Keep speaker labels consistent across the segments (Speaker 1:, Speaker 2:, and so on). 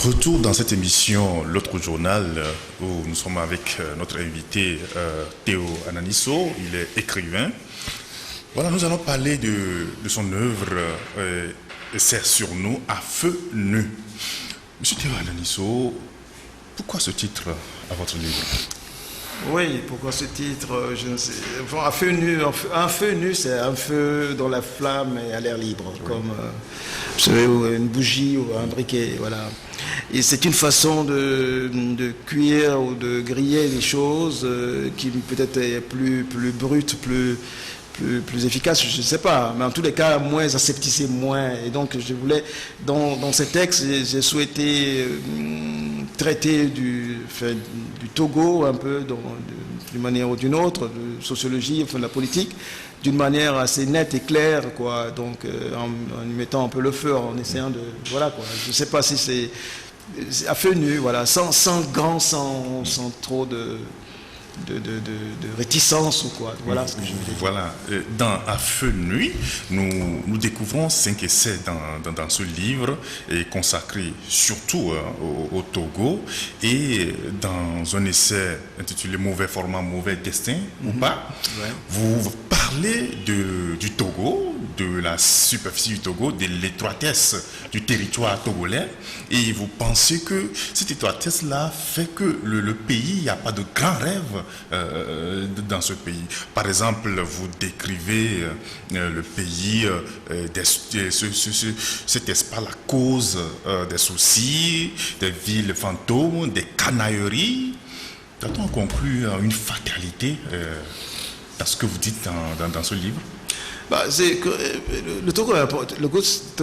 Speaker 1: Retour dans cette émission, l'autre journal, où nous sommes avec notre invité Théo Ananiso, il est écrivain. Voilà, nous allons parler de son œuvre C'est sur nous à feu nu. Monsieur Théo Ananiso, pourquoi ce titre à votre livre?
Speaker 2: Oui, pourquoi ce titre? Je ne sais. Bon, un feu nu, c'est un feu dont la flamme est à l'air libre, oui. Comme vous savez, une bougie ou un briquet, voilà. Et c'est une façon de cuire ou de griller les choses qui peut-être est plus brute, plus efficace, je ne sais pas, mais en tous les cas, moins aseptisé, moins. Et donc, je voulais, dans ces textes, j'ai souhaité traiter du Togo un peu, d'une manière ou d'une autre, de sociologie, enfin de la politique, d'une manière assez nette et claire, quoi. Donc, en y mettant un peu le feu, en essayant de, voilà, quoi. Je ne sais pas si c'est à feu nu, voilà, sans trop de réticence ou quoi. Voilà ce que je voulais dire.
Speaker 1: Voilà. Dans À feu nuit, nous découvrons 5 essais dans ce livre et consacré surtout au Togo, et dans un essai intitulé Mauvais format, mauvais destin ou pas, ouais. Vous parlez du Togo, de la superficie du Togo, de l'étroitesse du territoire togolais, et vous pensez que cette étroitesse-là fait que le pays, il n'y a pas de grands rêves dans ce pays. Par exemple, vous décrivez le pays, cet espace à cause des soucis, des villes fantômes, des canailleries. Doit-on conclure une fatalité dans ce que vous dites dans ce livre?
Speaker 2: Le Togo,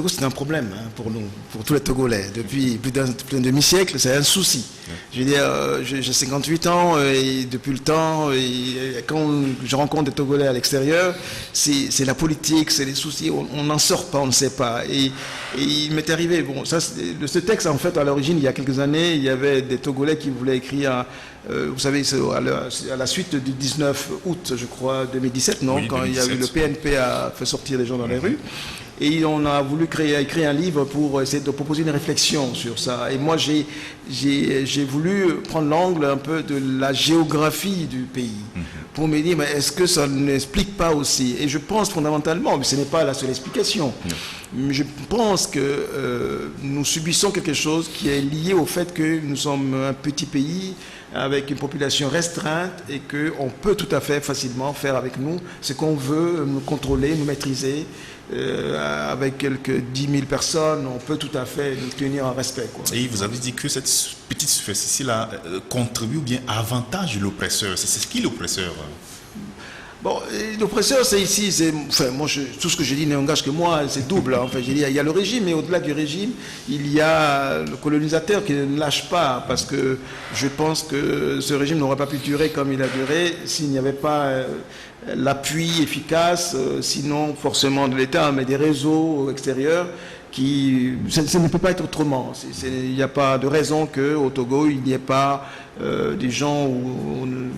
Speaker 2: c'est un problème pour nous, pour tous les Togolais. Depuis plus d'un demi-siècle, c'est un souci. Je veux dire, j'ai 58 ans et depuis le temps, et quand je rencontre des Togolais à l'extérieur, c'est la politique, c'est les soucis, on n'en sort pas, on ne sait pas. Et il m'est arrivé, ce texte, en fait, à l'origine, il y a quelques années, il y avait des Togolais qui voulaient écrire vous savez, à la suite du 19 août, je crois, 2017, non, oui, quand 2017. Il y a eu le PNP a fait sortir les gens dans les rues. Et on a voulu écrire un livre pour essayer de proposer une réflexion sur ça. Et moi, j'ai voulu prendre l'angle un peu de la géographie du pays pour me dire, mais est-ce que ça n'explique pas aussi? Et je pense fondamentalement, mais ce n'est pas la seule explication, mais je pense que nous subissons quelque chose qui est lié au fait que nous sommes un petit pays avec une population restreinte et qu'on peut tout à fait facilement faire avec nous ce qu'on veut, nous contrôler, nous maîtriser. Avec quelques 10 000 personnes, on peut tout à fait nous tenir en respect, quoi.
Speaker 1: Et vous avez dit que cette petite superficie-là contribue ou bien avantage l'oppresseur. C'est ce qui est l'oppresseur?
Speaker 2: Bon, l'oppresseur, c'est ici, moi, tout ce que je dis n'engage que moi, c'est double. Enfin, il y a le régime, mais au-delà du régime, il y a le colonisateur qui ne lâche pas, parce que je pense que ce régime n'aurait pas pu durer comme il a duré s'il n'y avait pas l'appui efficace, sinon forcément de l'État, mais des réseaux extérieurs ça ne peut pas être autrement. Il n'y a pas de raison qu'au Togo, il n'y ait pas des gens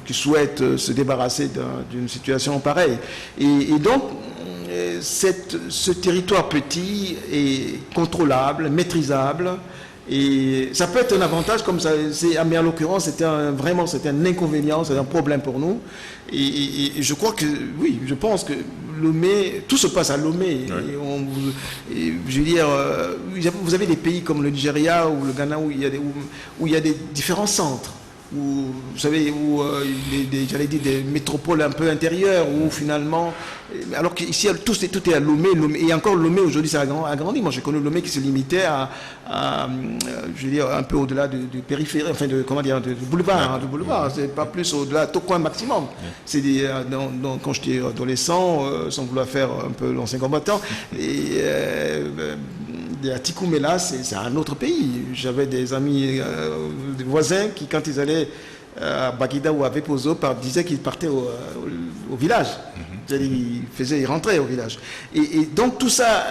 Speaker 2: qui souhaitent se débarrasser d'une situation pareille. Et donc, ce territoire petit est contrôlable, maîtrisable, et ça peut être un avantage, comme ça, mais en l'occurrence, c'était un inconvénient, c'est un problème pour nous. Et je crois que, oui, je pense que Lomé, tout se passe à Lomé. Ouais. Je veux dire, vous avez des pays comme le Nigeria ou le Ghana où il y a des différents centres. Où, vous savez, j'allais dire des métropoles un peu intérieures, où finalement, alors qu'ici tout est à Lomé, et encore Lomé aujourd'hui ça a agrandi. Moi j'ai connu Lomé qui se limitait à je veux dire, un peu au-delà du périphérie, enfin du boulevard, c'est pas plus au-delà, Tokoin maximum. C'est quand j'étais adolescent, sans vouloir faire un peu l'ancien combattant, à Tikoumela, c'est un autre pays. J'avais des amis, des voisins qui, quand ils allaient à Baguida ou à Vepozo, disaient qu'ils partaient au village. Ils rentraient au village. Et donc tout ça,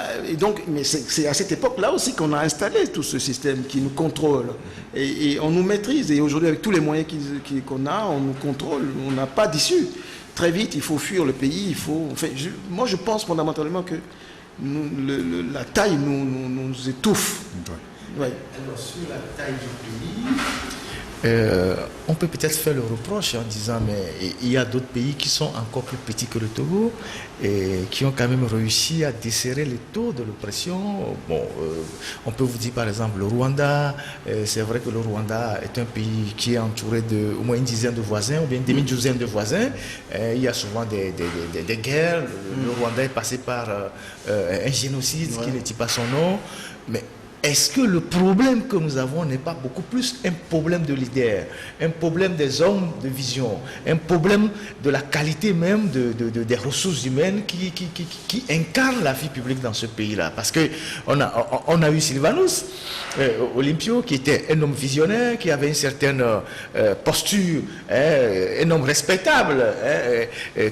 Speaker 2: mais c'est à cette époque-là aussi qu'on a installé tout ce système qui nous contrôle. Et on nous maîtrise. Et aujourd'hui, avec tous les moyens qu'on a, on nous contrôle. On n'a pas d'issue. Très vite, il faut fuir le pays. Je pense fondamentalement que la taille nous étouffe. Oui.
Speaker 3: Alors, sur la taille du pays, on peut peut-être faire le reproche en disant mais il y a d'autres pays qui sont encore plus petits que le Togo et qui ont quand même réussi à desserrer les taux de l'oppression. Bon, on peut vous dire par exemple le Rwanda. C'est vrai que le Rwanda est un pays qui est entouré de au moins une dizaine de voisins ou bien une demi-douzaine de voisins. Il y a souvent des guerres. Le Rwanda est passé par un génocide qui ne dit pas son nom. Mais est-ce que le problème que nous avons n'est pas beaucoup plus un problème de leader, un problème des hommes de vision, un problème de la qualité même des ressources humaines qui incarnent la vie publique dans ce pays-là? Parce qu'on a eu Sylvanus Olympio, qui était un homme visionnaire, qui avait une certaine posture, un homme respectable.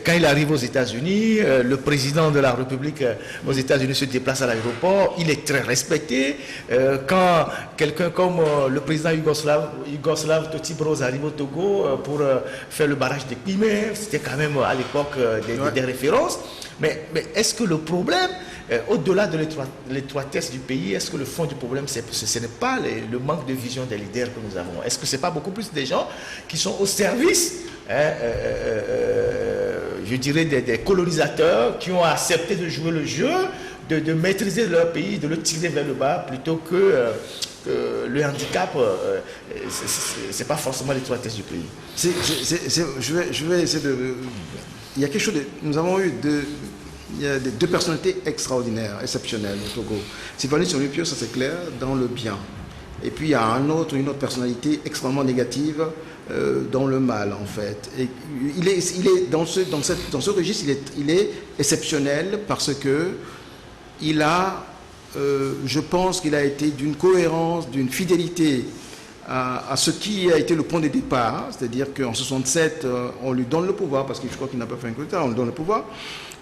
Speaker 3: Quand il arrive aux États-Unis, le président de la République aux États-Unis se déplace à l'aéroport, il est très respecté. Quand quelqu'un comme le président yougoslave Toti Broz arrive au Togo pour faire le barrage de Crimée, c'était quand même à l'époque des références. Mais est-ce que le problème, au-delà de l'étroitesse du pays, est-ce que le fond du problème, ce n'est pas le manque de vision des leaders que nous avons? Est-ce que ce n'est pas beaucoup plus des gens qui sont au service, je dirais, des colonisateurs qui ont accepté de jouer le jeu, de maîtriser leur pays, de le tirer vers le bas, plutôt que le handicap, c'est pas forcément l'étroitesse du pays.
Speaker 2: Je vais essayer de... Il y a quelque chose de... Nous avons eu il y a deux personnalités extraordinaires, exceptionnelles au Togo. Sylvanus Olympio, ça c'est clair, dans le bien. Et puis il y a une autre personnalité extrêmement négative dans le mal, en fait. Et il est dans ce registre, il est exceptionnel parce que il a, je pense qu'il a été d'une cohérence, d'une fidélité à ce qui a été le point de départ, c'est-à-dire qu'en 67, on lui donne le pouvoir, parce que je crois qu'il n'a pas fait un coup d'État, on lui donne le pouvoir,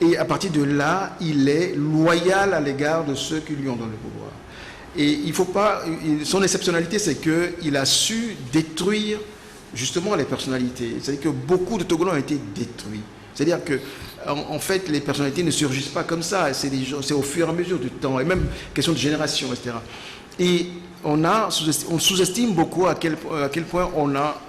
Speaker 2: et à partir de là, il est loyal à l'égard de ceux qui lui ont donné le pouvoir. Et il faut pas, son exceptionnalité, c'est qu'il a su détruire justement les personnalités, c'est-à-dire que beaucoup de Togolais ont été détruits. C'est-à-dire que, en fait, les personnalités ne surgissent pas comme ça. C'est au fur et à mesure du temps, et même question de génération, etc. Et on sous-estime beaucoup à quel point on a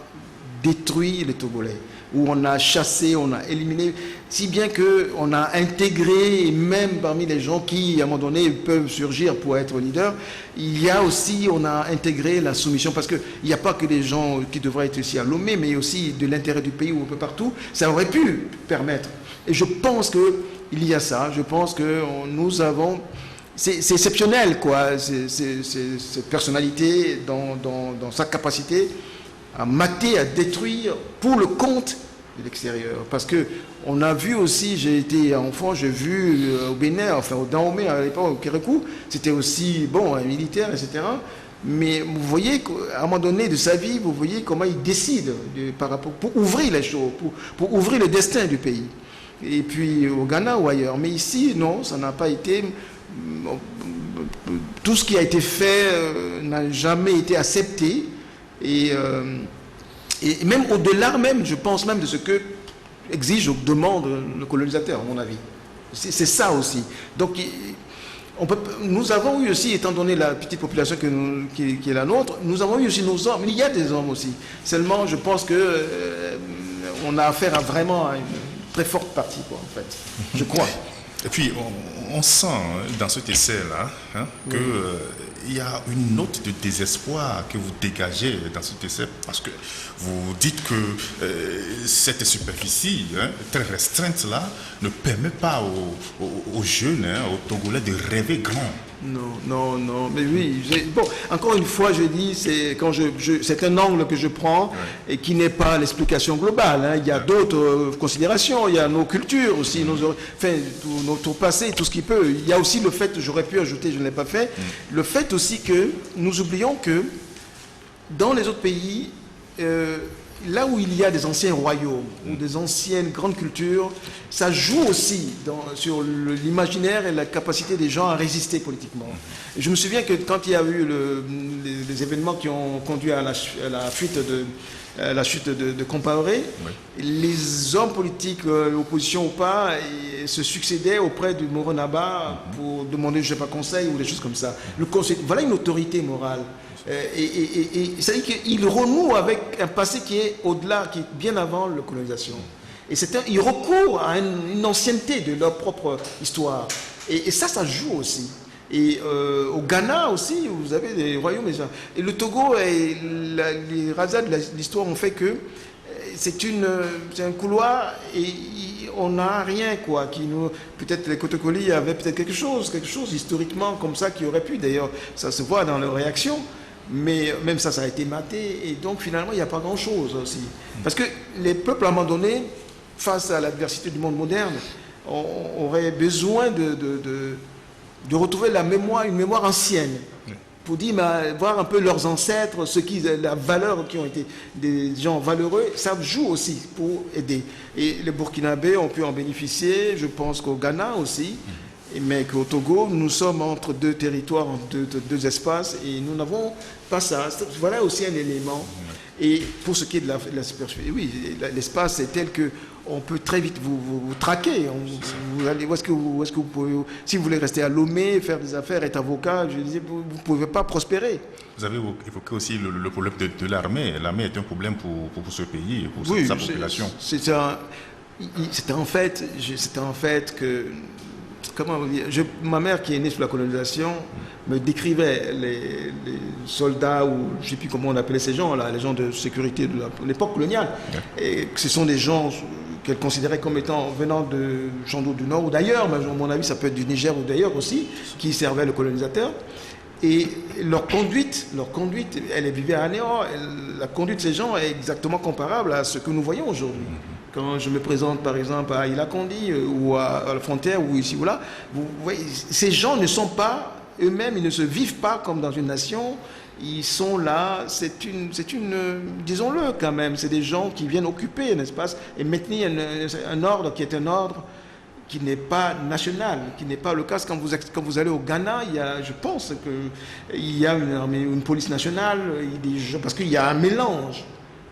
Speaker 2: détruit les Togolais, où on a chassé, on a éliminé, si bien qu'on a intégré, même parmi les gens qui, à un moment donné, peuvent surgir pour être leaders, il y a aussi, on a intégré la soumission, parce qu'il n'y a pas que les gens qui devraient être ici à Lomé, mais aussi de l'intérêt du pays ou un peu partout, ça aurait pu permettre. Et je pense qu'il y a ça, je pense que nous avons... C'est exceptionnel, quoi, cette personnalité dans sa capacité à mater, à détruire pour le compte de l'extérieur. Parce qu'on a vu aussi, j'ai été enfant, j'ai vu au Bénin, enfin au Dahomey à l'époque, au Kérékou, c'était aussi, bon, un militaire, etc. Mais vous voyez qu'à un moment donné de sa vie, vous voyez comment il décide par rapport, pour ouvrir les choses, pour ouvrir le destin du pays. Et puis au Ghana ou ailleurs. Mais ici, non, ça n'a pas été... Tout ce qui a été fait n'a jamais été accepté. Et même au-delà, même, je pense même de ce que exige ou demande le colonisateur, à mon avis. C'est ça aussi. Donc, nous avons eu aussi, étant donné la petite population qui est la nôtre, nous avons eu aussi nos hommes. Il y a des hommes aussi. Seulement, je pense que on a affaire à vraiment une très forte partie, quoi, en fait. Je crois.
Speaker 1: Et puis, on sent dans cet essai-là qu'il y a une note de désespoir que vous dégagez dans cet essai, parce que vous dites que cette superficie très restreinte-là ne permet pas aux jeunes, aux Togolais de rêver grand.
Speaker 2: Non, mais oui. Bon, encore une fois, je dis, c'est un angle que je prends et qui n'est pas l'explication globale. Il y a d'autres considérations, il y a nos cultures aussi, notre passé, tout ce qui peut. Il y a aussi le fait, j'aurais pu ajouter, je ne l'ai pas fait, le fait aussi que nous oublions que dans les autres pays, là où il y a des anciens royaumes ou des anciennes grandes cultures, ça joue aussi sur l'imaginaire et la capacité des gens à résister politiquement. Et je me souviens que quand il y a eu les événements qui ont conduit à la chute de Compaoré, les hommes politiques, l'opposition ou pas, se succédaient auprès du Moronaba pour demander, je ne sais pas, conseil ou des choses comme ça. Le conseil, voilà une autorité morale. Et ça veut dire qu'il renoue avec un passé qui est au-delà, qui est bien avant la colonisation. Et ils recourent à une ancienneté de leur propre histoire. Et ça joue aussi. Et au Ghana aussi, vous avez des royaumes. Et le Togo et les razas de l'histoire ont fait que c'est un couloir et on n'a rien, quoi. Peut-être les Kotokoli avaient peut-être quelque chose historiquement comme ça qui aurait pu. D'ailleurs, ça se voit dans leur réaction. Mais même ça a été maté. Et donc, finalement, il n'y a pas grand-chose aussi. Parce que les peuples, à un moment donné, face à l'adversité du monde moderne, auraient besoin de retrouver une mémoire ancienne. Pour dire, voir un peu leurs ancêtres, la valeur qui ont été des gens valeureux, ça joue aussi pour aider. Et les Burkinabés ont pu en bénéficier, je pense qu'au Ghana aussi, mais qu'au Togo, nous sommes entre deux territoires, entre deux espaces, et nous n'avons pas ça. Voilà aussi un élément. Et pour ce qui est de la superficie, oui, l'espace est tel que on peut très vite vous traquer. Vous allez, où est-ce que vous pouvez, si vous voulez rester à Lomé, faire des affaires, être avocat, je disais, vous ne pouvez pas prospérer.
Speaker 1: Vous avez évoqué aussi le problème de l'armée. L'armée est un problème pour ce pays, pour sa population.
Speaker 2: C'était en fait que, comment vous dire, ma mère qui est née sous la colonisation me décrivait les soldats, ou je ne sais plus comment on appelait ces gens-là, les gens de sécurité de l'époque coloniale. Et que ce sont des gens qu'elle considérait comme étant venant de Chando du Nord ou d'ailleurs, mais à mon avis ça peut être du Niger ou d'ailleurs aussi, qui servaient le colonisateur. Et leur conduite, elle vivait à Néo. La conduite de ces gens est exactement comparable à ce que nous voyons aujourd'hui. Quand je me présente par exemple à Ilakondi ou à la frontière ou ici ou là, vous voyez, ces gens ne sont pas eux-mêmes, ils ne se vivent pas comme dans une nation. Ils sont là, disons-le quand même, c'est des gens qui viennent occuper un espace et maintenir un ordre qui est un ordre qui n'est pas national, qui n'est pas le cas. Quand vous allez au Ghana, je pense qu'il y a une police nationale, parce qu'il y a un mélange,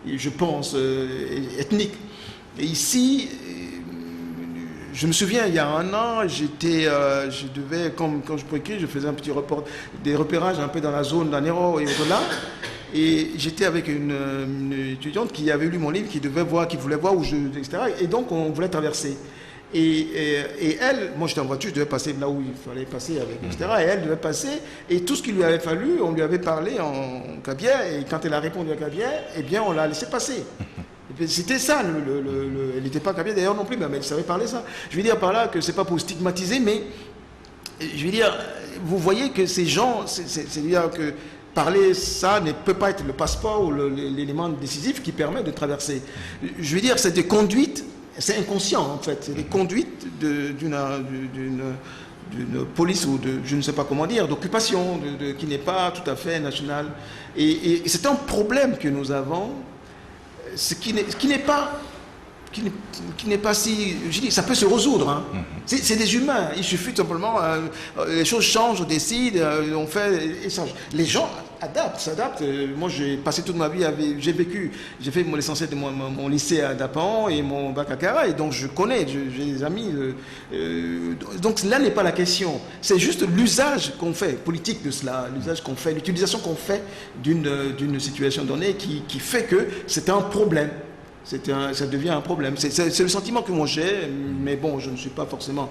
Speaker 2: je pense, ethnique. Et ici, je me souviens, il y a un an, je devais, quand je écrire, je faisais un petit des repérages un peu dans la zone d'Anero et au-delà. Et j'étais avec une étudiante qui avait lu mon livre, qui voulait voir etc. Et donc, on voulait traverser. Et elle, moi j'étais en voiture, je devais passer là où il fallait passer, etc. Et elle devait passer. Et tout ce qu'il lui avait fallu, on lui avait parlé en kabyère. Et quand elle a répondu en kabyère, eh bien, on l'a laissé passer. C'était ça, elle n'était pas kabyère d'ailleurs non plus, mais elle savait parler ça. Je veux dire par là que c'est pas pour stigmatiser, mais je veux dire, vous voyez que ces gens, c'est-à-dire que parler ça ne peut pas être le passeport ou l'élément décisif qui permet de traverser. Je veux dire, c'est des conduites, c'est inconscient en fait, c'est des conduites d'une police ou je ne sais pas comment dire, d'occupation qui n'est pas tout à fait nationale. Et c'est un problème que nous avons. Ce qui n'est pas si... Je dis, ça peut se résoudre. Hein. C'est des humains. Il suffit tout simplement... les choses changent, on décide, on fait échange. Les gens s'adaptent. Moi, j'ai passé toute ma vie... J'ai fait l'essentiel de mon lycée à Dapan et mon bac à Kara. Et donc, je connais, j'ai des amis. Donc, là n'est pas la question. C'est juste l'usage qu'on fait, politique de cela. L'usage qu'on fait, l'utilisation qu'on fait d'une situation donnée qui fait que c'est un problème. Ça devient un problème. C'est le sentiment que moi j'ai, mais bon, je ne suis pas forcément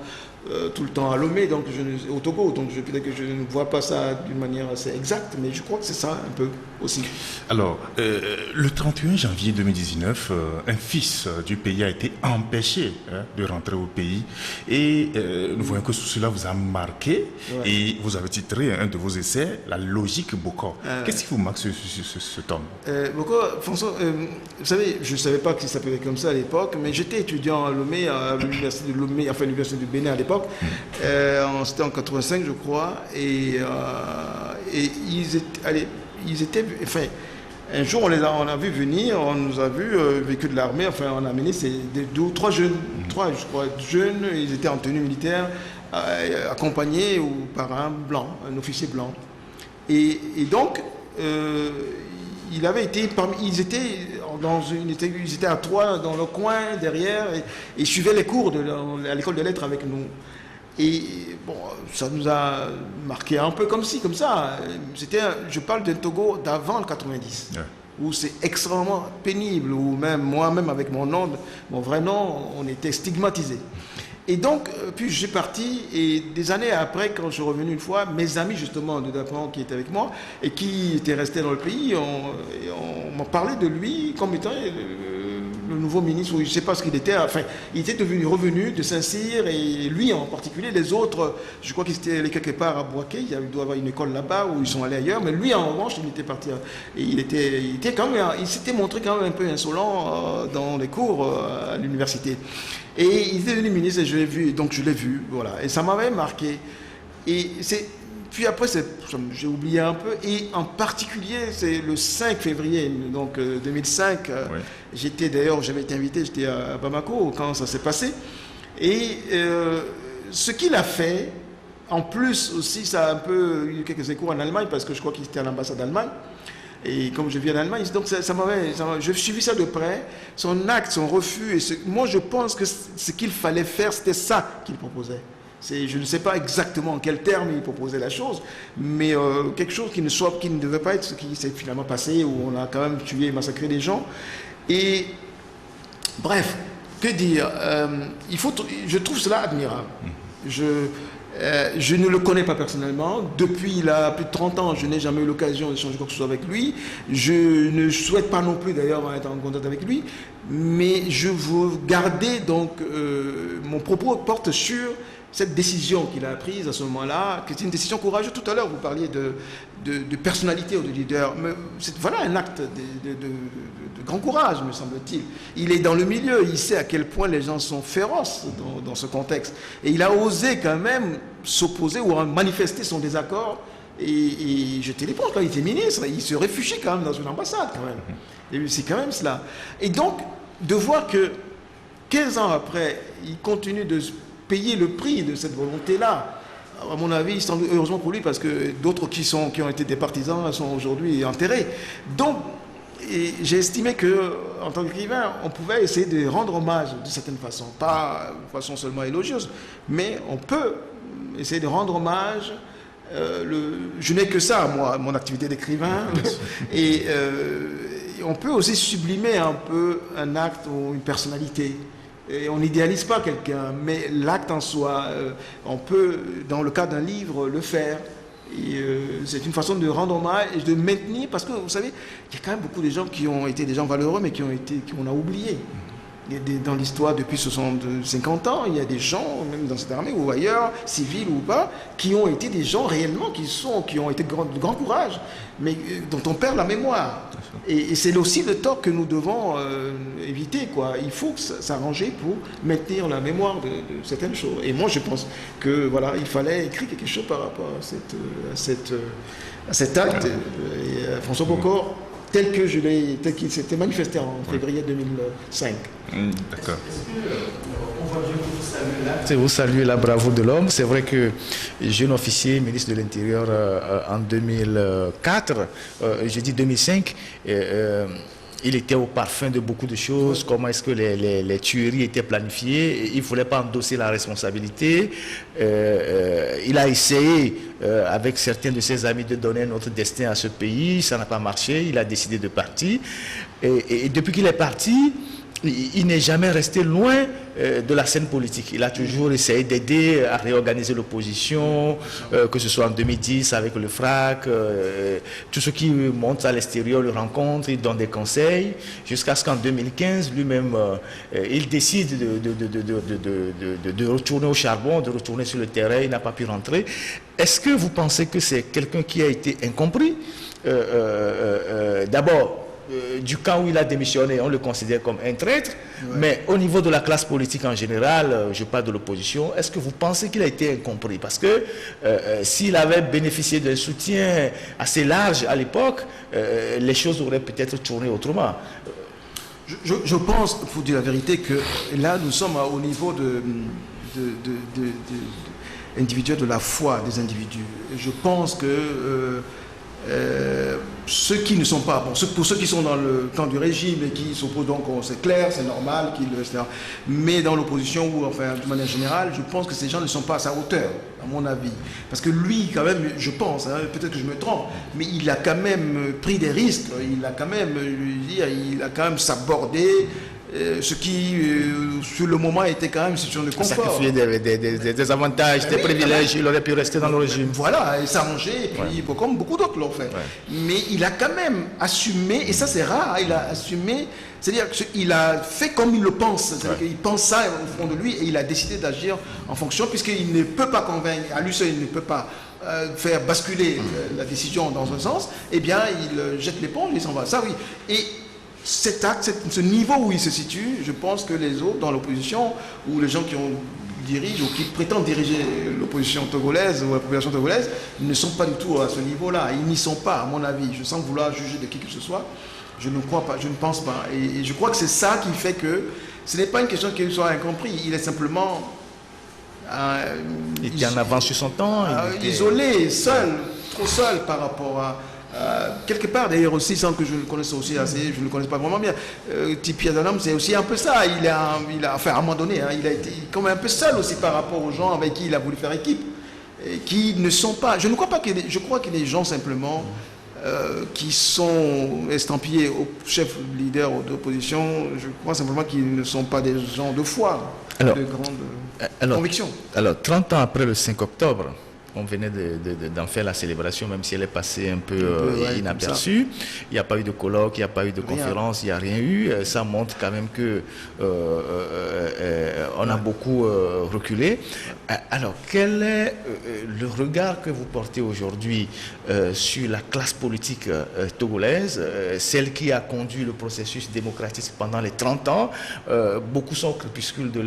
Speaker 2: tout le temps à Lomé, donc au Togo, donc peut-être que je ne vois pas ça d'une manière assez exacte, mais je crois que c'est ça un peu aussi.
Speaker 1: Alors, le 31 janvier 2019, un fils du pays a été empêché de rentrer au pays et nous voyons que cela vous a marqué et vous avez titré un de vos essais, La logique Boko. Qu'est-ce qui vous marque ce tome
Speaker 2: Boko, François, vous savez, je ne savais pas que ça s'appelait comme ça à l'époque, mais j'étais étudiant à Lomé, à l'université de Lomé, enfin l'université du Bénin à l'époque. C'était en 85 je crois et ils étaient enfin, un jour on a vu venir, on nous a vu vécu de l'armée, enfin on a amené deux ou trois jeunes, jeunes, ils étaient en tenue militaire accompagnés par un officier blanc et donc ils étaient ils étaient à 3 dans le coin, derrière, et ils suivaient les cours à l'école de lettres avec nous. Et bon, ça nous a marqué un peu comme ci, comme ça. Je parle d'un Togo d'avant le 90, où c'est extrêmement pénible, où même moi-même avec mon vrai nom, on était stigmatisés. Et donc, puis je suis parti, et des années après, quand je suis revenu une fois, mes amis justement de Dapan qui étaient avec moi et qui étaient restés dans le pays, on m'a parlé de lui comme étant le nouveau ministre, ou je ne sais pas ce qu'il était, enfin, il était revenu de Saint-Cyr, et lui en particulier, les autres, je crois qu'ils étaient allés quelque part à Boaké, il doit y avoir une école là-bas, où ils sont allés ailleurs, mais lui en revanche, il était parti, et il s'était montré quand même un peu insolent dans les cours à l'université. Et il était devenu ministre et je l'ai vu, donc je l'ai vu, voilà. Et ça m'avait marqué. Puis après, j'ai oublié un peu. Et en particulier, c'est le 5 février, donc 2005. J'avais été invité, j'étais à Bamako quand ça s'est passé. Et ce qu'il a fait, en plus aussi, ça a un peu eu quelques échos en Allemagne, parce que je crois qu'il était à l'ambassade d'Allemagne. Et comme je viens d'Allemagne, donc je suivi ça de près, son acte, son refus. Moi, je pense que ce qu'il fallait faire, c'était ça qu'il proposait. Je ne sais pas exactement en quels termes il proposait la chose, mais quelque chose qui ne devait pas être ce qui s'est finalement passé, où on a quand même tué et massacré des gens. Et bref, que dire, je trouve cela admirable. Je ne le connais pas personnellement. Depuis il a plus de 30 ans, je n'ai jamais eu l'occasion d'échanger quoi que ce soit avec lui. Je ne souhaite pas non plus d'ailleurs être en contact avec lui. Mais je veux garder donc mon propos porte sur cette décision qu'il a prise à ce moment-là, qui est une décision courageuse. Tout à l'heure, vous parliez de personnalité ou de leader. Mais voilà un acte de grand courage, me semble-t-il. Il est dans le milieu, il sait à quel point les gens sont féroces dans ce contexte. Et il a osé quand même s'opposer ou manifester son désaccord et jeter l'éponge. Quand il était ministre, il se réfugiait quand même dans une ambassade quand même. Et c'est quand même cela. Et donc, de voir que 15 ans après, il continue de payer le prix de cette volonté-là, à mon avis, heureusement pour lui, parce que d'autres qui ont été des partisans sont aujourd'hui enterrés. Donc, j'ai estimé qu'en tant qu'écrivain, on pouvait essayer de rendre hommage de certaine façon, pas de façon seulement élogieuse, mais on peut essayer de rendre hommage. Je n'ai que ça, moi, mon activité d'écrivain, et on peut aussi sublimer un peu un acte ou une personnalité. Et on n'idéalise pas quelqu'un, mais l'acte en soi, on peut, dans le cas d'un livre, le faire. C'est une façon de rendre hommage et de maintenir, parce que vous savez, il y a quand même beaucoup de gens qui ont été des gens valeureux, mais qu'on a oubliés. Dans l'histoire, depuis 50 ans, il y a des gens, même dans cette armée ou ailleurs, civils ou pas, qui ont été des gens réellement, qui ont été de grand courage, mais dont on perd la mémoire. Et c'est aussi le tort que nous devons éviter, quoi. Il faut s'arranger pour maintenir la mémoire de certaines choses. Et moi, je pense que voilà, il fallait écrire quelque chose par rapport à cet acte. Et François Bocor, tel qu'il s'était manifesté en février 2005.
Speaker 1: D'accord.
Speaker 3: Vous saluez la bravoure de l'homme. C'est vrai que jeune officier, ministre de l'Intérieur en 2004, je dis 2005, il était au parfum de beaucoup de choses. Comment est-ce que les tueries étaient planifiées? Il ne voulait pas endosser la responsabilité. Il a essayé, avec certains de ses amis, de donner notre destin à ce pays. Ça n'a pas marché. Il a décidé de partir. Et depuis qu'il est parti, il n'est jamais resté loin de la scène politique. Il a toujours essayé d'aider à réorganiser l'opposition, que ce soit en 2010 avec le FRAC, tous ceux qui montent à l'extérieur le rencontrent, il donne des conseils, jusqu'à ce qu'en 2015, lui-même, il décide de retourner au charbon, de retourner sur le terrain, il n'a pas pu rentrer. Est-ce que vous pensez que c'est quelqu'un qui a été incompris? D'abord, du camp où il a démissionné, on le considère comme un traître, mais au niveau de la classe politique en général, je parle de l'opposition, est-ce que vous pensez qu'il a été incompris? Parce que s'il avait bénéficié d'un soutien assez large à l'époque, les choses auraient peut-être tourné autrement.
Speaker 2: Je pense, pour dire la vérité, que là, nous sommes au niveau individuel de la foi des individus. Je pense que ceux qui ne sont pas, pour ceux qui sont dans le camp du régime et qui s'opposent, donc c'est clair, c'est normal, etc. Mais dans l'opposition, ou enfin de manière générale, je pense que ces gens ne sont pas à sa hauteur, à mon avis. Parce que lui, quand même, je pense, hein, peut-être que je me trompe, mais il a quand même pris des risques, il a quand même sabordé ce qui, sur le moment, était quand même une situation de confort.
Speaker 3: Sacrifier des avantages, des privilèges, il aurait pu rester dans le régime.
Speaker 2: Voilà, et s'arranger, et puis comme beaucoup d'autres l'ont fait. Ouais. Mais il a quand même assumé, et ça c'est rare, il a assumé, c'est-à-dire qu'il a fait comme il le pense, c'est-à-dire qu'il pense ça au fond de lui, et il a décidé d'agir en fonction, puisqu'il ne peut pas convaincre, à lui seul, il ne peut pas faire basculer la décision dans un sens, eh bien il jette l'éponge, il s'en va. Ça oui. Et cet acte, ce niveau où il se situe, je pense que les autres dans l'opposition, ou les gens qui dirigent ou qui prétendent diriger l'opposition togolaise ou la population togolaise, ne sont pas du tout à ce niveau-là. Ils n'y sont pas, à mon avis. Je sens vouloir juger de qui que ce soit. Je ne crois pas, je ne pense pas. Et je crois que c'est ça qui fait que ce n'est pas une question qu'il soit incompris. Il est simplement...
Speaker 3: il était en avance sur son temps.
Speaker 2: Isolé, seul, trop seul par rapport à... quelque part d'ailleurs aussi, sans que je le connaisse aussi assez, je ne le connais pas vraiment bien, Tipi Adanam, c'est aussi un peu ça, il a enfin à un moment donné, hein, il a été comme un peu seul aussi par rapport aux gens avec qui il a voulu faire équipe, et qui ne sont pas, je ne crois pas que, je crois que les gens simplement qui sont estampillés au chef leader d'opposition, je crois simplement qu'ils ne sont pas des gens de foi, de grande conviction.
Speaker 3: Alors 30 ans après le 5 octobre, on venait d'en faire la célébration, même si elle est passée un peu inaperçue. Il n'y a pas eu de colloque, il n'y a pas eu de conférence, il n'y a rien eu. Ça montre quand même que on a beaucoup reculé. Alors, quel est le regard que vous portez aujourd'hui sur la classe politique togolaise, celle qui a conduit le processus démocratique pendant les 30 ans? Beaucoup sont au crépuscule de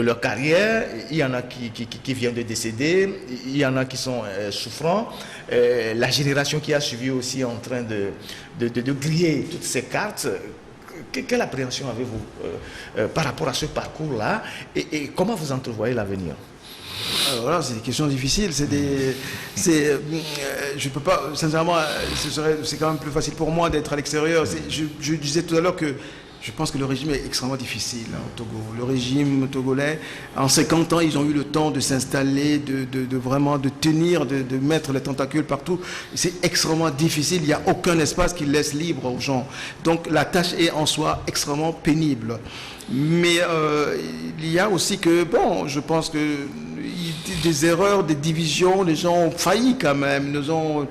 Speaker 3: leur carrière. Il y en a qui viennent de décéder. Il y en a qui sont souffrants. La génération qui a suivi aussi est en train de griller toutes ces cartes. Quelle appréhension avez-vous par rapport à ce parcours-là et comment vous entrevoyez l'avenir?
Speaker 2: Alors là, c'est des questions difficiles. Je peux pas, sincèrement, c'est quand même plus facile pour moi d'être à l'extérieur. Je disais tout à l'heure que je pense que le régime est extrêmement difficile au Togo. Le régime togolais, en 50 ans, ils ont eu le temps de s'installer, de vraiment de tenir, de mettre les tentacules partout. C'est extrêmement difficile. Il n'y a aucun espace qui laisse libre aux gens. Donc la tâche est en soi extrêmement pénible. Mais il y a aussi que, bon, je pense que des erreurs, des divisions, les gens ont failli quand même. Les gens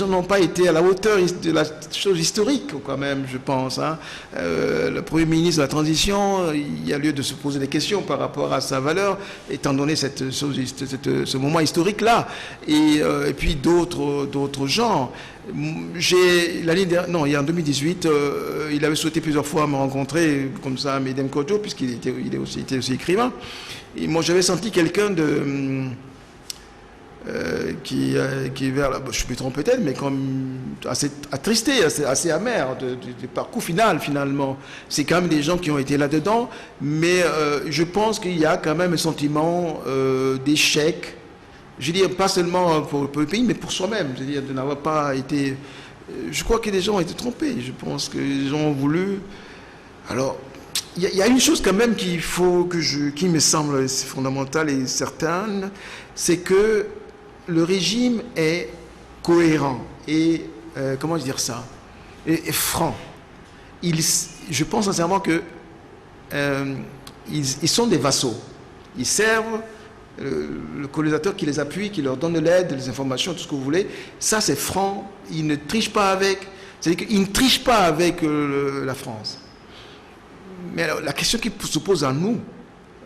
Speaker 2: n'ont pas été à la hauteur de la chose historique quand même, je pense. Hein. Le Premier ministre de la Transition, il y a lieu de se poser des questions par rapport à sa valeur, étant donné ce moment historique-là. Et puis d'autres gens. Il y a en 2018, il avait souhaité plusieurs fois me rencontrer comme ça à Medem Kojo, puisqu'il était aussi écrivain. Et moi, j'avais senti quelqu'un qui vers là, je me trompe peut-être, mais comme assez attristé, assez amer du parcours final, finalement. C'est quand même des gens qui ont été là-dedans, mais je pense qu'il y a quand même un sentiment d'échec. Je veux dire, pas seulement pour le pays, mais pour soi-même. Je veux dire, de n'avoir pas été... Je crois que les gens ont été trompés. Je pense que les gens ont voulu... Alors, il y a une chose quand même qui me semble fondamentale et certaine, c'est que le régime est cohérent et, comment dire ça, et franc. Je pense sincèrement que ils sont des vassaux. Ils servent le colonisateur qui les appuie, qui leur donne de l'aide, les informations, tout ce que vous voulez. Ça, c'est franc. Ils ne trichent pas avec. C'est-à-dire qu'ils ne trichent pas avec la France. Mais alors, la question qui se pose à nous,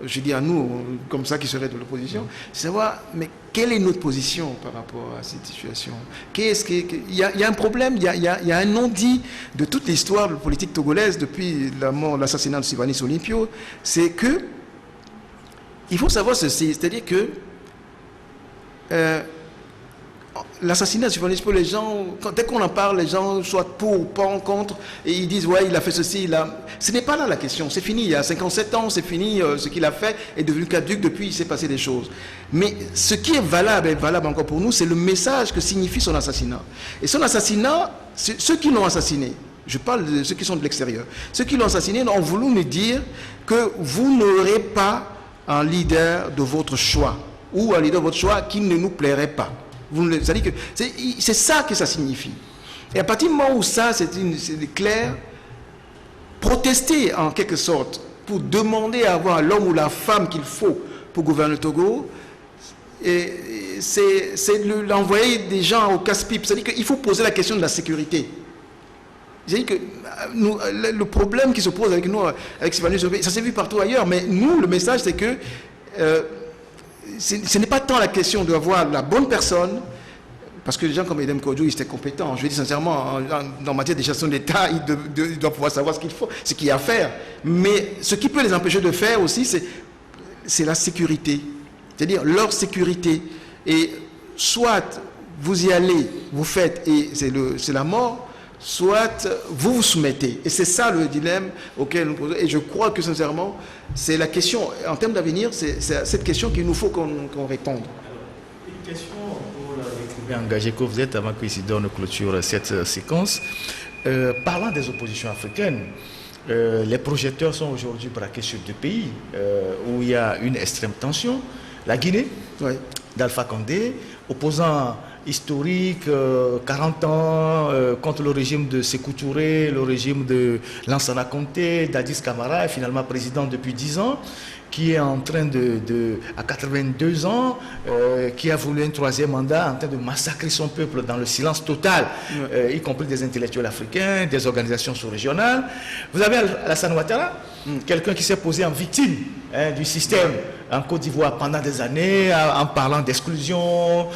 Speaker 2: je dis à nous, comme ça, qui serait de l'opposition, c'est savoir, mais quelle est notre position par rapport à cette situation? Il y a un problème, il y a un non-dit de toute l'histoire de la politique togolaise depuis l'assassinat de Sylvanus Olympio, c'est que il faut savoir ceci, c'est-à-dire que l'assassinat, pour les gens, dès qu'on en parle, les gens soit pour ou pas contre, et ils disent ouais, il a fait ceci, ce n'est pas là la question, c'est fini, il y a 57 ans, c'est fini, ce qu'il a fait est devenu caduc, depuis il s'est passé des choses. Mais ce qui est valable encore pour nous, c'est le message que signifie son assassinat. Et son assassinat, ceux qui l'ont assassiné, je parle de ceux qui sont de l'extérieur, ceux qui l'ont assassiné ont voulu nous dire que vous n'aurez pas un leader de votre choix, ou un leader de votre choix qui ne nous plairait pas. C'est-à-dire que c'est ça que ça signifie. Et à partir du moment où ça, c'est clair, protester en quelque sorte pour demander à avoir l'homme ou la femme qu'il faut pour gouverner le Togo, c'est l'envoyer des gens au casse-pipe. C'est-à-dire qu'il faut poser la question de la sécurité. C'est-à-dire que le problème qui se pose avec nous, avec Sylvanus, ça s'est vu partout ailleurs, mais nous, le message, c'est que ce n'est pas tant la question d'avoir la bonne personne, parce que les gens comme Edem Kodjo, ils étaient compétents. Je veux dire sincèrement, en matière de gestion d'État, ils doivent pouvoir savoir ce qu'il faut, ce qu'il y a à faire. Mais ce qui peut les empêcher de faire aussi, c'est la sécurité. C'est-à-dire leur sécurité. Et soit vous y allez, vous faites, et c'est la mort, soit vous vous soumettez. Et c'est ça le dilemme auquel nous posons. Et je crois que sincèrement, c'est la question, en termes d'avenir, c'est cette question qu'il nous faut qu'on réponde.
Speaker 3: Une question pour l'écrivain engagé que vous êtes, avant que Isidore ne clôture cette séquence. Parlant des oppositions africaines, les projecteurs sont aujourd'hui braqués sur deux pays où il y a une extrême tension. La Guinée, oui, d'Alpha Condé, opposant historique, 40 ans contre le régime de Sékou Touré, le régime de Lansana Conté, Dadis Camara, est finalement président depuis 10 ans, qui est en train à 82 ans, qui a voulu un troisième mandat, en train de massacrer son peuple dans le silence total, y compris des intellectuels africains, des organisations sous-régionales. Vous avez Alassane Ouattara, quelqu'un qui s'est posé en victime du système en Côte d'Ivoire pendant des années, en parlant d'exclusion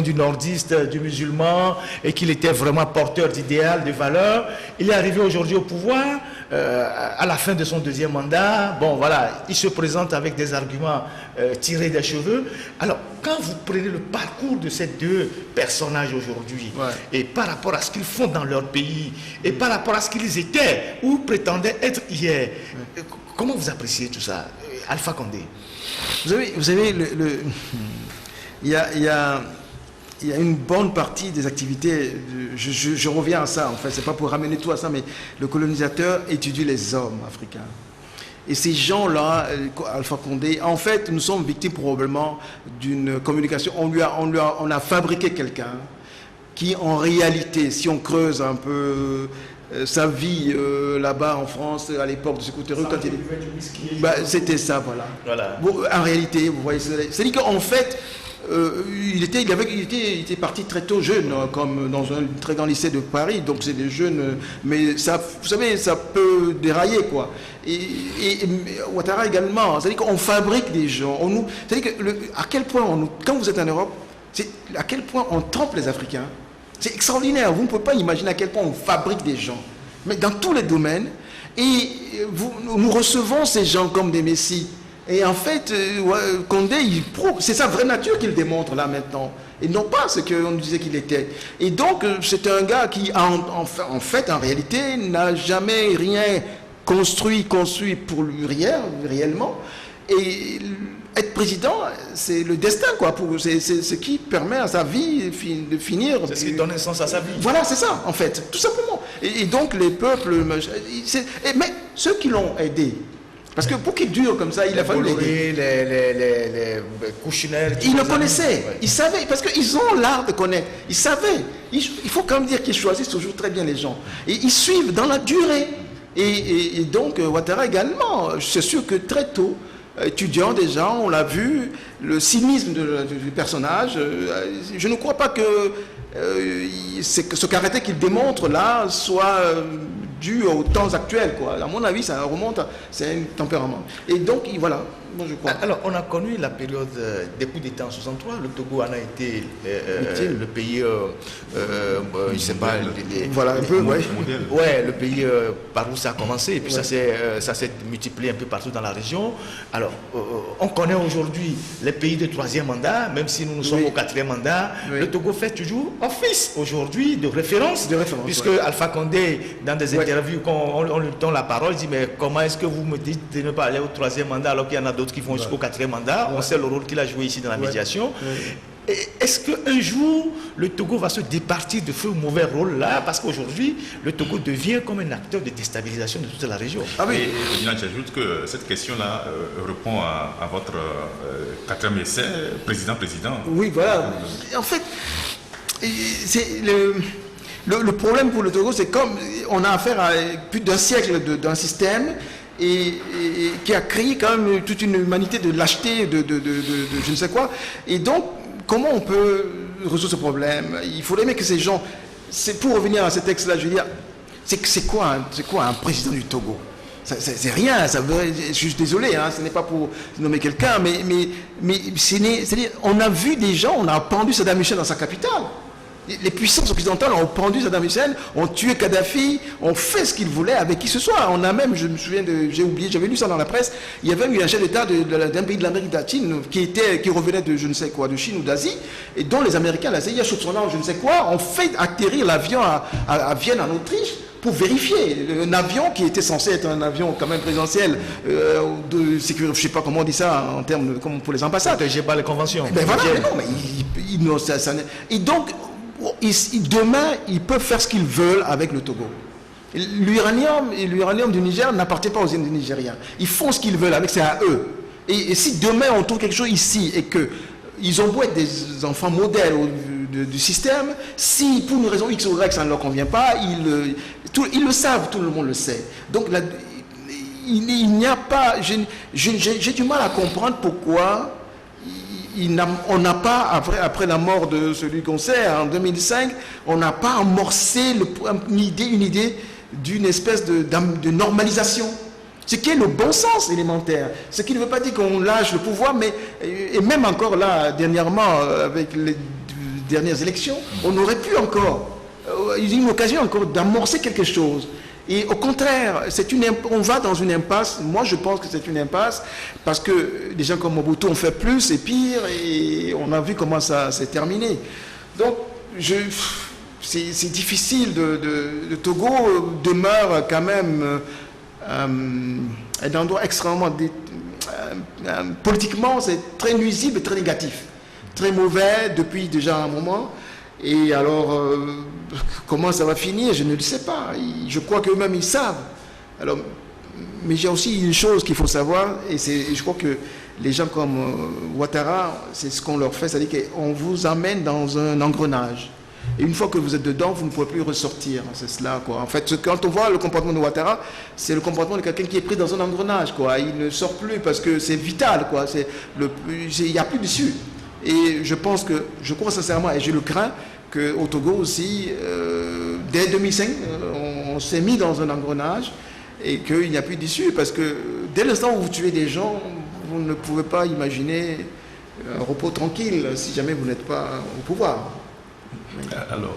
Speaker 3: du nordiste, du musulman, et qu'il était vraiment porteur d'idéal, de valeurs. Il est arrivé aujourd'hui au pouvoir, à la fin de son deuxième mandat. Bon, voilà, il se présente avec des arguments tirés des cheveux. Alors, quand vous prenez le parcours de ces deux personnages aujourd'hui, et par rapport à ce qu'ils font dans leur pays, et par rapport à ce qu'ils étaient ou prétendaient être hier, comment vous appréciez tout ça, Alpha Condé?
Speaker 2: Vous savez, il y a une bonne partie des activités, je reviens à ça, en fait, c'est pas pour ramener tout à ça, mais le colonisateur étudie les hommes africains. Et ces gens-là, Alpha Condé, en fait, nous sommes victimes probablement d'une communication. On a fabriqué quelqu'un qui, en réalité, si on creuse un peu sa vie là-bas en France, à l'époque de Sékou Touré, quand c'était ça, voilà. Bon, en réalité, vous voyez, c'est-à-dire qu'en fait, il était parti très tôt jeune, comme dans un très grand lycée de Paris, donc c'est des jeunes, mais ça, vous savez, ça peut dérailler, quoi. Et Ouattara également, c'est-à-dire qu'on fabrique des gens, c'est-à-dire que à quel point, quand vous êtes en Europe, c'est à quel point on trompe les Africains. C'est extraordinaire, vous ne pouvez pas imaginer à quel point on fabrique des gens, mais dans tous les domaines, et nous recevons ces gens comme des messies. Et en fait, Condé, c'est sa vraie nature qu'il démontre là maintenant, et non pas ce qu'on disait qu'il était. Et donc, c'est un gars qui, en fait, en réalité, n'a jamais rien construit pour lui réellement. Et être président, c'est le destin, quoi. C'est ce qui permet à sa vie de finir.
Speaker 3: C'est ce qui donne un sens à sa vie.
Speaker 2: Voilà, c'est ça, en fait, tout simplement. Et donc, les peuples, mais ceux qui l'ont aidé, parce que pour qu'il dure comme ça, il a fallu
Speaker 3: les Kouchner.
Speaker 2: Ils le connaissaient, ils savaient, parce qu'ils ont l'art de connaître. Ils savaient. Il faut quand même dire qu'ils choisissent toujours très bien les gens. Et ils suivent dans la durée. Et donc, Ouattara également, c'est sûr que très tôt, étudiant déjà, on l'a vu, le cynisme du personnage. Je ne crois pas que ce caractère qu'il démontre là soit dû aux temps actuels, quoi. À mon avis, ça remonte, c'est un tempérament. Et donc, voilà, moi je crois.
Speaker 3: Alors, on a connu la période des coups d'État en 63. Le Togo en a été le pays, je ne sais pas,
Speaker 2: voilà un peu, ouais.
Speaker 3: Ouais, le pays par où ça a commencé. Et puis ça s'est multiplié un peu partout dans la région. Alors, on connaît aujourd'hui les pays de troisième mandat, même si nous sommes au quatrième mandat. Le Togo fait toujours office aujourd'hui de référence. Puisque Alpha Condé, dans des interviews, quand on lui donne la parole, il dit mais comment est-ce que vous me dites de ne pas aller au troisième mandat alors qu'il y en a d'autres qui vont jusqu'au quatrième mandat? On sait le rôle qu'il a joué ici dans la médiation. Est-ce qu'un jour, le Togo va se départir de ce mauvais rôle-là? Parce qu'aujourd'hui, le Togo devient comme un acteur de déstabilisation de toute la région.
Speaker 1: Ah oui, et j'ajoute que cette question-là répond à votre quatrième essai, président.
Speaker 2: Oui, voilà. En fait, c'est le problème pour le Togo, c'est comme on a affaire à plus d'un siècle d'un système et qui a créé quand même toute une humanité de lâcheté, de je ne sais quoi. Et donc, comment on peut résoudre ce problème? Il faudrait que ces gens, c'est pour revenir à ce texte-là, je veux dire, c'est quoi un président du Togo? C'est rien, je suis désolé, hein, ce n'est pas pour nommer quelqu'un, mais c'est-à-dire, on a vu des gens, on a pendu Saddam Hussein dans sa capitale. Les puissances occidentales ont pendu Saddam Hussein, ont tué Kadhafi, ont fait ce qu'ils voulaient avec qui ce soit. On a même, je me souviens, j'ai oublié, j'avais lu ça dans la presse, il y avait eu un chef d'État d'un pays de l'Amérique latine qui revenait de je ne sais quoi, de Chine ou d'Asie, et dont les Américains, la CIA, Schutzmann, je ne sais quoi, ont fait atterrir l'avion à Vienne, en Autriche, pour vérifier un avion qui était censé être un avion quand même présidentiel de sécurité, je ne sais pas comment on dit ça en termes comme pour les ambassades.
Speaker 3: J'ai pas les conventions.
Speaker 2: Ben voilà, mais non, mais et donc, demain, ils peuvent faire ce qu'ils veulent avec le Togo. L'uranium du Niger n'appartient pas aux Nigériens. Ils font ce qu'ils veulent avec, c'est à eux. Et si demain on trouve quelque chose ici et que ils ont beau être des enfants modèles du système, si pour une raison X ou Y ça ne leur convient pas, ils le savent, tout le monde le sait. Donc il n'y a pas, j'ai du mal à comprendre pourquoi on n'a pas, après la mort de celui qu'on sait, en 2005, on n'a pas amorcé une idée d'une espèce de normalisation. Ce qui est le bon sens élémentaire. Ce qui ne veut pas dire qu'on lâche le pouvoir, mais, et même encore là, dernièrement, avec les dernières élections, on aurait pu encore, il y a une occasion encore d'amorcer quelque chose. Et au contraire, on va dans une impasse. Moi, je pense que c'est une impasse parce que des gens comme Mobutu ont fait plus et pire et on a vu comment ça s'est terminé. Donc, c'est difficile. Le Togo demeure quand même un endroit extrêmement... politiquement, c'est très nuisible et très négatif. Très mauvais depuis déjà un moment. Et alors, comment ça va finir, je ne le sais pas. Je crois qu'eux-mêmes, ils savent. Alors, mais j'ai aussi une chose qu'il faut savoir, et je crois que les gens comme Ouattara, c'est ce qu'on leur fait, c'est-à-dire qu'on vous amène dans un engrenage. Et une fois que vous êtes dedans, vous ne pouvez plus ressortir. C'est cela, quoi. En fait, quand on voit le comportement de Ouattara, c'est le comportement de quelqu'un qui est pris dans un engrenage, quoi. Il ne sort plus parce que c'est vital, quoi. Il n'y a plus d'issue. Et je crois sincèrement, et je le crains, qu'au Togo aussi, dès 2005, on s'est mis dans un engrenage et qu'il n'y a plus d'issue. Parce que dès l'instant où vous tuez des gens, vous ne pouvez pas imaginer un repos tranquille si jamais vous n'êtes pas au pouvoir.
Speaker 1: Alors,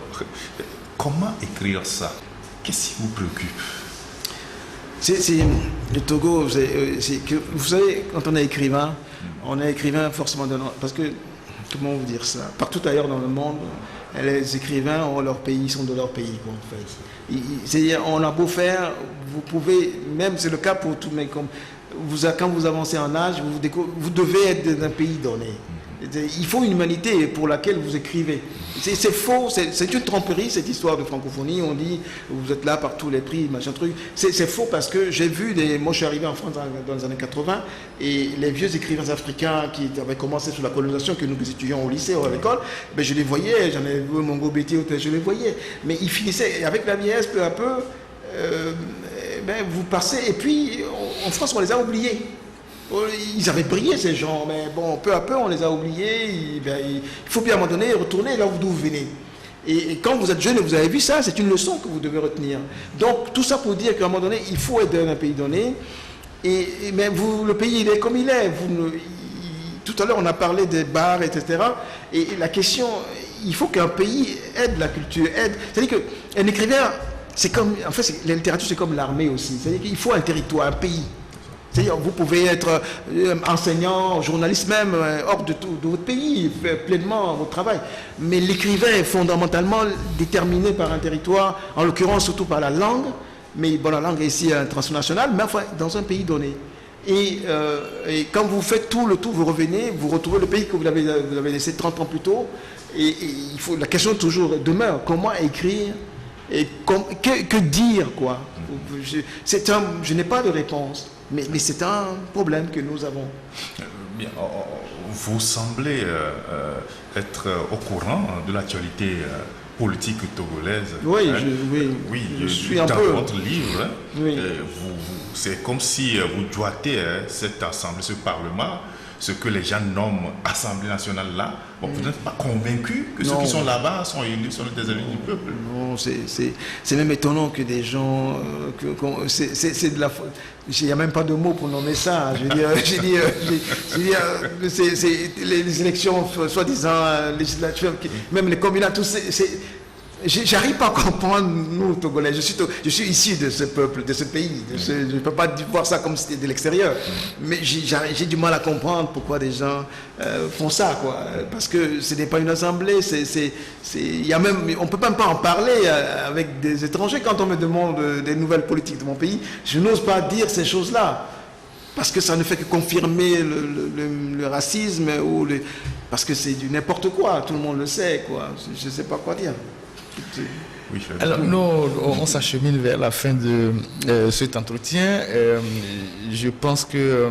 Speaker 1: comment écrire ça? Qu'est-ce qui vous préoccupe?
Speaker 2: Le Togo, vous savez, quand on est écrivain forcément parce que, comment vous dire ça? Partout ailleurs dans le monde, les écrivains ont leur pays, ils sont de leur pays, quoi, en fait. C'est-à-dire, on a beau faire, vous pouvez, même c'est le cas pour tous, mais quand vous avancez en âge, vous devez être d'un pays donné. Il faut une humanité pour laquelle vous écrivez. C'est faux, c'est une tromperie cette histoire de francophonie. On dit vous êtes là par tous les prix, machin truc. C'est faux parce que j'ai vu moi je suis arrivé en France dans les années 80 et les vieux écrivains africains qui avaient commencé sous la colonisation, que nous étudions au lycée ou à l'école, ben je les voyais, j'en ai vu Mongo Betty, je les voyais. Mais ils finissaient avec la vieillesse peu à peu. Vous passez et puis en France on les a oubliés. Ils avaient brillé ces gens, mais bon, peu à peu on les a oubliés. Il faut bien à un moment donné retourner là d'où vous venez. Et quand vous êtes jeune et vous avez vu ça, c'est une leçon que vous devez retenir. Donc tout ça pour dire qu'à un moment donné, il faut être dans un pays donné. Mais le pays, il est comme il est. Tout à l'heure, on a parlé des bars, etc. Et la question, il faut qu'un pays aide la culture, aide. C'est-à-dire qu'un écrivain, c'est comme, en fait, la littérature, c'est comme l'armée aussi. C'est-à-dire qu'il faut un territoire, un pays. C'est-à-dire vous pouvez être enseignant, journaliste même, hors de votre pays, faire pleinement votre travail. Mais l'écrivain est fondamentalement déterminé par un territoire, en l'occurrence surtout par la langue. Mais bon, la langue est ici transnationale, mais enfin dans un pays donné. Et quand vous faites tout le tour, vous revenez, vous retrouvez le pays que vous avez laissé 30 ans plus tôt. Et la question toujours demeure, comment écrire et que dire, quoi. Je n'ai pas de réponse. Mais c'est un problème que nous avons.
Speaker 1: Bien, vous semblez être au courant de l'actualité politique togolaise.
Speaker 2: Oui,
Speaker 1: je suis un peu. Dans votre livre,
Speaker 2: oui.
Speaker 1: C'est comme si vous doigtez cette assemblée, ce parlement, ce que les gens nomment Assemblée nationale là. Bon, vous n'êtes pas convaincu que ceux qui sont là-bas sont élus, sont des élus du peuple?
Speaker 2: Non, c'est même étonnant que des gens... c'est de la... Il n'y a même pas de mots pour nommer ça. Je veux dire, c'est les élections, soi-disant législatives, même les communales, tout j'arrive pas à comprendre, nous, Togolais. Je suis issu de ce peuple, de ce pays. Je ne peux pas voir ça comme si c'était de l'extérieur. Mais j'ai du mal à comprendre pourquoi des gens font ça, quoi. Parce que ce n'est pas une assemblée. On ne peut même pas en parler avec des étrangers. Quand on me demande des nouvelles politiques de mon pays, je n'ose pas dire ces choses-là. Parce que ça ne fait que confirmer le racisme. Parce que c'est du n'importe quoi. Tout le monde le sait, quoi. Je ne sais pas quoi dire.
Speaker 3: Oui, alors, nous, on s'achemine vers la fin de cet entretien. Je pense que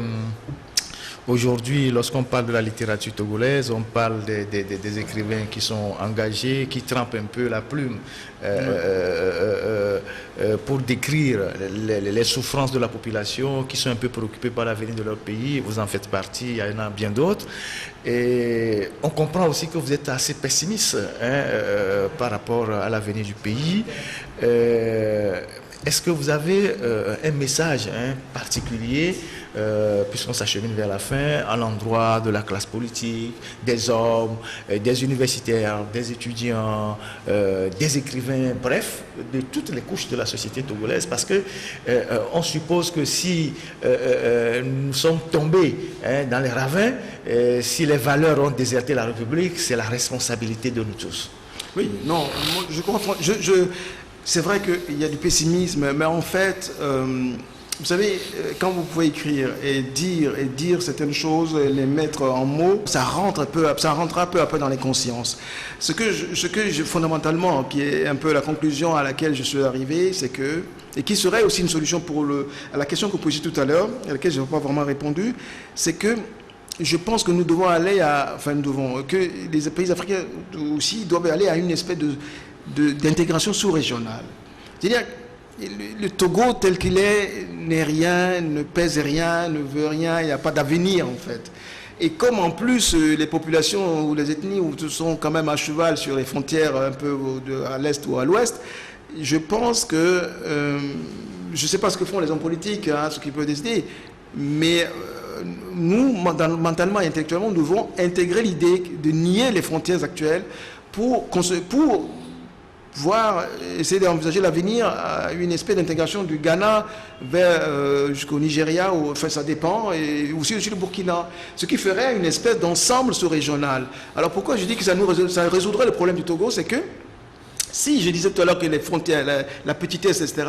Speaker 3: aujourd'hui, lorsqu'on parle de la littérature togolaise, on parle des écrivains qui sont engagés, qui trempent un peu la plume pour décrire les souffrances de la population, qui sont un peu préoccupés par l'avenir de leur pays. Vous en faites partie, il y en a bien d'autres. Et on comprend aussi que vous êtes assez pessimiste par rapport à l'avenir du pays. Est-ce que vous avez un message particulier, puisqu'on s'achemine vers la fin, à l'endroit de la classe politique, des hommes, des universitaires, des étudiants, des écrivains, bref, de toutes les couches de la société togolaise? Parce que on suppose que si nous sommes tombés dans les ravins, si les valeurs ont déserté la République, c'est la responsabilité de nous tous.
Speaker 2: Oui, non, je comprends. C'est vrai qu'il y a du pessimisme, mais en fait, vous savez, quand vous pouvez écrire et dire certaines choses, les mettre en mots, ça rentrera peu à peu dans les consciences. Ce que fondamentalement, qui est un peu la conclusion à laquelle je suis arrivé, c'est que, et qui serait aussi une solution à la question que vous posiez tout à l'heure, à laquelle je n'ai pas vraiment répondu, c'est que je pense que nous devons aller que les pays africains aussi doivent aller à une espèce d'intégration sous-régionale. C'est-à-dire, le Togo tel qu'il est n'est rien, ne pèse rien, ne veut rien, il n'y a pas d'avenir en fait. Et comme en plus les populations ou les ethnies sont quand même à cheval sur les frontières un peu à l'est ou à l'ouest, je pense que, je ne sais pas ce que font les hommes politiques, ce qu'ils peuvent décider, mais nous, mentalement et intellectuellement, nous devons intégrer l'idée de nier les frontières actuelles pour essayer d'envisager l'avenir à une espèce d'intégration du Ghana jusqu'au Nigeria, enfin ça dépend, et aussi le Burkina, ce qui ferait une espèce d'ensemble sous-régional. Alors pourquoi je dis que ça résoudrait le problème du Togo, c'est que si je disais tout à l'heure que les frontières, la petitesse, etc.,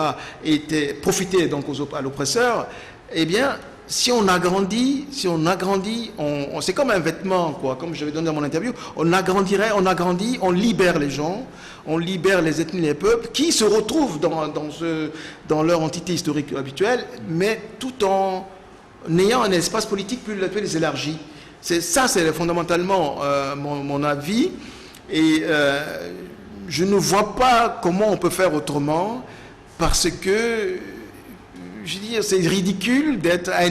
Speaker 2: profitaient donc à l'oppresseur, eh bien, si on agrandit, c'est comme un vêtement, quoi, comme je vais donner dans mon interview, on agrandit, on libère les gens, on libère les ethnies, les peuples, qui se retrouvent dans leur entité historique habituelle, mais tout en ayant un espace politique plus élargi. C'est fondamentalement mon avis, et je ne vois pas comment on peut faire autrement, parce que je veux dire, c'est ridicule d'être un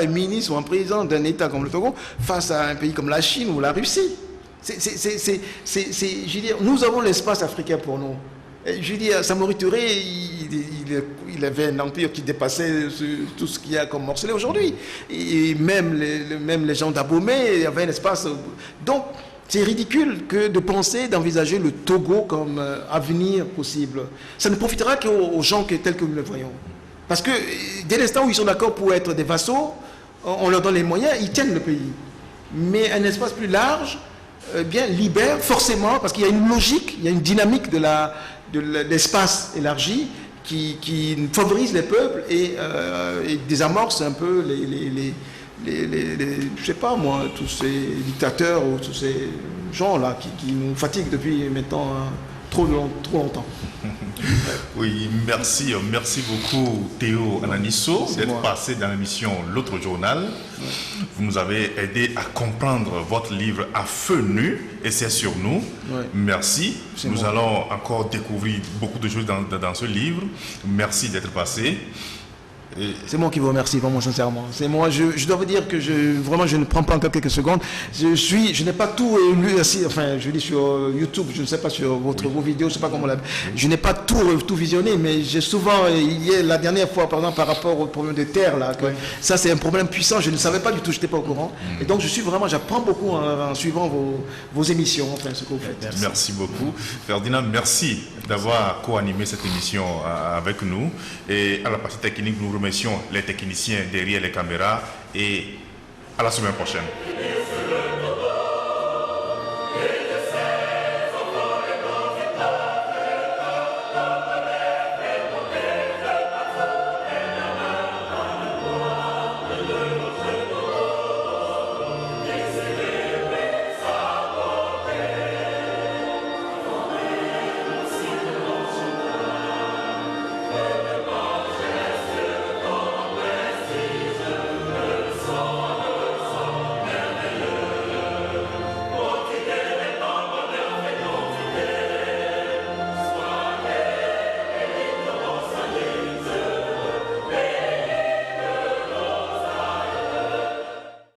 Speaker 2: ministre ou un président d'un État comme le Togo face à un pays comme la Chine ou la Russie. Je veux dire, nous avons l'espace africain pour nous. Et je veux dire, Samori Touré, il avait un empire qui dépassait tout ce qu'il y a comme morcelé aujourd'hui. Et même les gens d'Abomey avaient un espace. Donc, c'est ridicule que de penser, d'envisager le Togo comme avenir possible. Ça ne profitera qu'aux gens tels que nous le voyons. Parce que dès l'instant où ils sont d'accord pour être des vassaux, on leur donne les moyens, ils tiennent le pays. Mais un espace plus large, bien libère forcément, parce qu'il y a une logique, il y a une dynamique de l'espace élargi qui favorise les peuples et désamorce un peu je sais pas moi, tous ces dictateurs ou tous ces gens-là qui nous fatiguent depuis maintenant trop longtemps.
Speaker 1: Oui, merci beaucoup Théo Ananisso d'être passé dans l'émission L'autre journal. Vous nous avez aidé à comprendre votre livre à feu nu et c'est sur nous. Merci. Nous allons encore découvrir beaucoup de choses dans ce livre. Merci d'être passé.
Speaker 2: C'est moi qui vous remercie, vraiment sincèrement. C'est moi, je dois vous dire que je ne prends pas encore quelques secondes. Je n'ai pas tout lu, enfin, je lis sur YouTube, je ne sais pas sur vos vidéos, je ne sais pas comment je n'ai pas tout visionné, mais j'ai souvent, la dernière fois, par exemple, par rapport au problème de terre, là, ça c'est un problème puissant, je ne savais pas du tout, je n'étais pas au courant. Et donc j'apprends beaucoup en suivant vos émissions, enfin, ce que vous faites.
Speaker 1: Merci beaucoup. Ferdinand, merci d'avoir co-animé cette émission avec nous. Et à la partie technique, nous remercions les techniciens derrière les caméras et à la semaine prochaine.